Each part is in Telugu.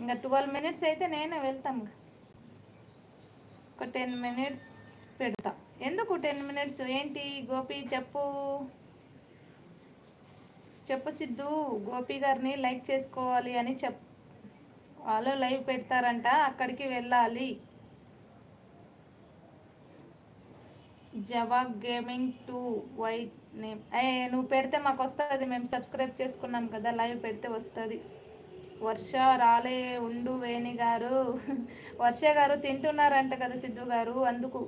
ఇంకా 12 మినిట్స్ అయితే నేనే వెళ్తాను. ఒక 10 మినిట్స్ పెడతా. ఎందుకు 10 మినిట్స్? ఏంటి గోపి చెప్పు చెప్పు సిద్ధు. గోపి గారిని లైక్ చేసుకోవాలి అని వాళ్ళు లైవ్ పెడతారంట, అక్కడికి వెళ్ళాలి. జవాగ్ గేమింగ్ 2 వైట్ నేమ్. నువ్వు పెడితే మాకు వస్తుంది, మేము సబ్స్క్రైబ్ చేసుకున్నాం కదా, లైవ్ పెడితే వస్తుంది. వర్ష రాలే ఉండు వేణి గారు. వర్ష గారు తింటున్నారంట కదా సిద్ధు గారు, అందుకు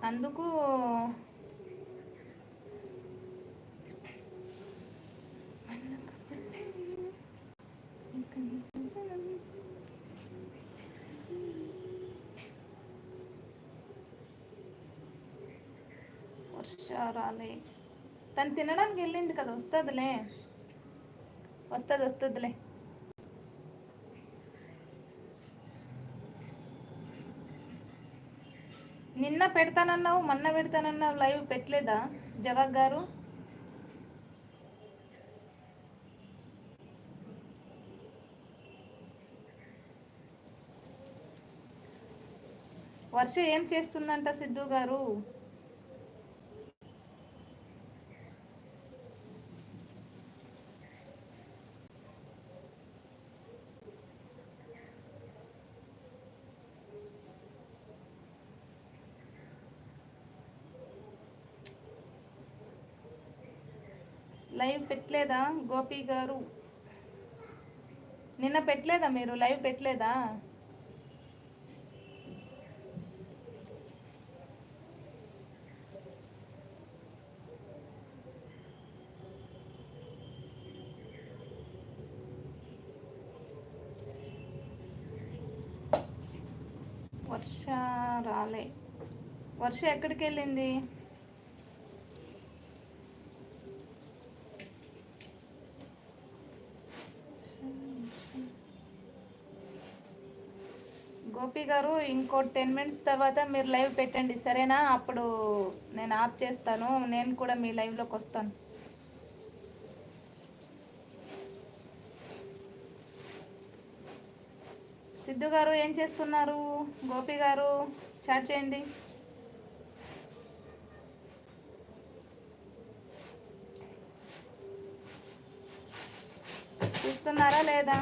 అందుకు వర్ష రాలే. తను తినడానికి వెళ్ళింది కదా, వస్తుందిలే వస్తుందిలే. నిన్న పెడతానన్నావు, మొన్న పెడతానన్నావు, లైవ్ పెట్టలేదా జవాగ్ గారు? వర్ష ఏం చేస్తుందంట సిద్ధు గారు? లైవ్ పెట్టలేదా గోపి గారు? నిన్న పెట్టలేదా మీరు? లైవ్ పెట్టలేదా? వర్ష రాలే. వర్ష ఎక్కడికి వెళ్ళింది? గోపి గారు ఇంకో 10 మినిట్స్ తర్వాత మీరు లైవ్ పెట్టండి సరేనా? అప్పుడు నేను ఆఫ్ చేస్తాను, నేను కూడా మీ లైవ్లోకి వస్తాను. సిద్ధు గారు ఏం చేస్తున్నారు? గోపి గారు చాట్ చేయండి. చూస్తున్నారా లేదా?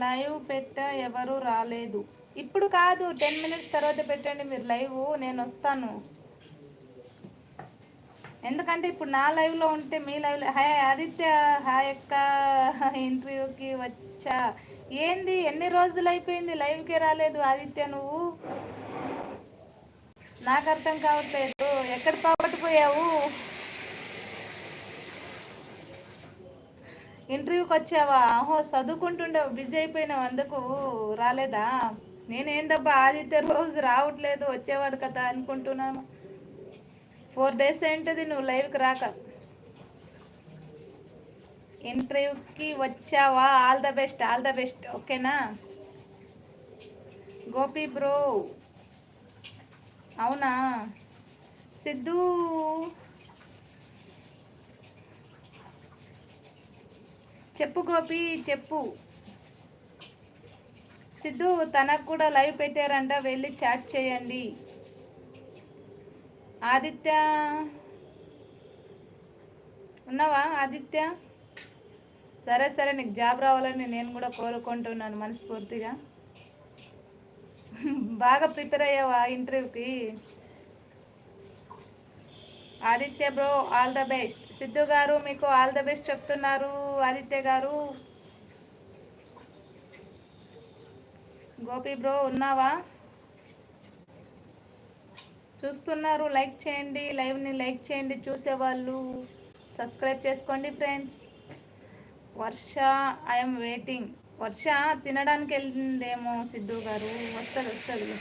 లైవ్ పెట్ట ఎవరు రాలేదు. ఇప్పుడు కాదు, 10 మినిట్స్ తర్వాత పెట్టండి మీరు లైవ్, నేను వస్తాను. ఎందుకంటే ఇప్పుడు నా లైవ్లో ఉంటే మీ లైవ్లో. హాయ్ ఆదిత్య, హాయ్ అక్క. ఇంటర్వ్యూకి వచ్చా. ఏంది ఎన్ని రోజులు అయిపోయింది లైవ్కే రాలేదు ఆదిత్య నువ్వు? నాకు అర్థం కావట్లేదు, ఎక్కడ పోగొట్టుపోయావు? ఇంటర్వ్యూకి వచ్చావా? ఓహో చదువుకుంటుండవు, బిజీ అయిపోయినావు, అందుకు రాలేదా? నేనేందబ్బా ఆదిత్య రోజు రావట్లేదు, వచ్చేవాడు కదా అనుకుంటున్నాను. 4 డేస్ ఏంటిది నువ్వు లైవ్కి రాక? ఇంటర్వ్యూకి వచ్చావా? All the best, all the best, ఓకేనా? గోపి బ్రో, అవునా? సిద్ధు చెప్పు గోపి చెప్పు. సిద్ధు తనకు కూడా లైవ్ పెట్టారంట, వెళ్ళి చాట్ చేయండి. ఆదిత్య ఉన్నావా ఆదిత్య? సరే సరే, నీకు జాబ్ రావాలని నేను కూడా కోరుకుంటున్నాను మనస్ఫూర్తిగా. బాగా ప్రిపేర్ అయ్యావా ఇంటర్వ్యూకి? Aditya bro all the best. Siddhu గారు మీకు ఆల్ ద బెస్ట్ చెప్తున్నారు ఆదిత్య గారు. గోపి బ్రో ఉన్నావా? చూస్తున్నారు, లైక్ చేయండి, లైవ్ని లైక్ చేయండి, చూసేవాళ్ళు సబ్స్క్రైబ్ చేసుకోండి friends. Varsha I'm waiting. Varsha తినడానికి వెళ్ళిందేమో సిద్ధు గారు, వస్తుంది.